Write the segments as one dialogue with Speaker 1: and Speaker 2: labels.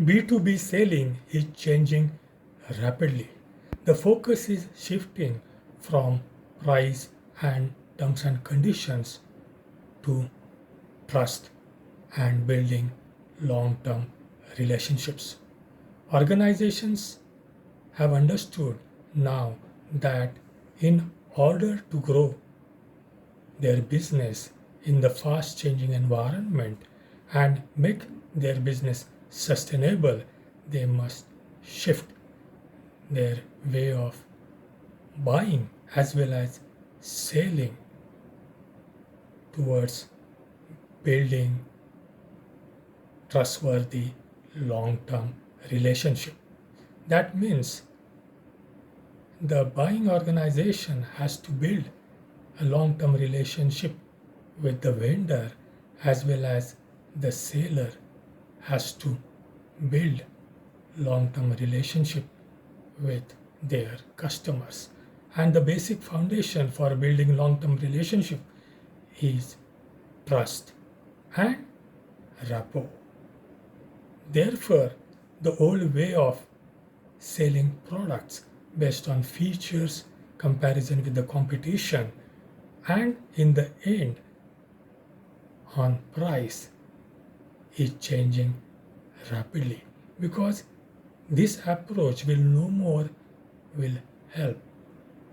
Speaker 1: B2B selling is changing rapidly. The focus is shifting from price and terms and conditions to trust and building long term relationships. Organizations have understood now that in order to grow their business in the fast changing environment and make their business sustainable, they must shift their way of buying as well as selling towards building trustworthy long term relationship. That means the buying organization has to build a long term relationship with the vendor as well as the seller has to build long term relationship with their customers. And the basic foundation for building long term relationship is trust and rapport. Therefore, the old way of selling products based on features, comparison with the competition, and in the end on price is changing rapidly because this approach will no more will help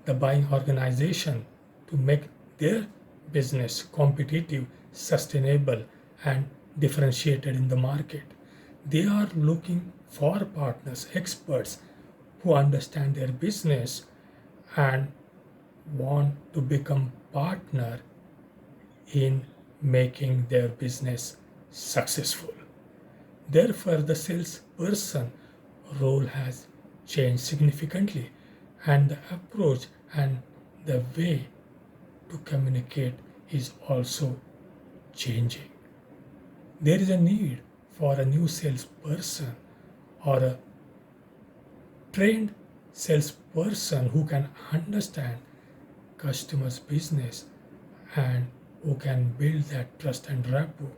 Speaker 1: the buying organization to make their business competitive, sustainable, and differentiated in the market. They are looking for partners, experts who understand their business and want to become partner in making their business successful. Therefore, the salesperson role has changed significantly, and the approach and the way to communicate is also changing. There is a need for a new salesperson or a trained salesperson who can understand customers' business and who can build that trust and rapport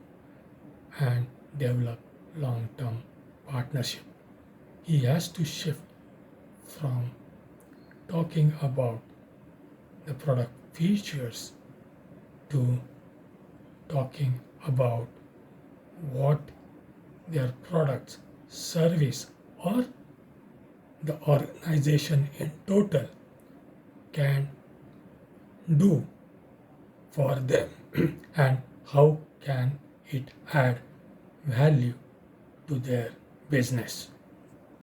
Speaker 1: and develop long term partnership. He has to shift from talking about the product features to talking about what their products, service, or the organization in total can do for them and how can it add value to their business.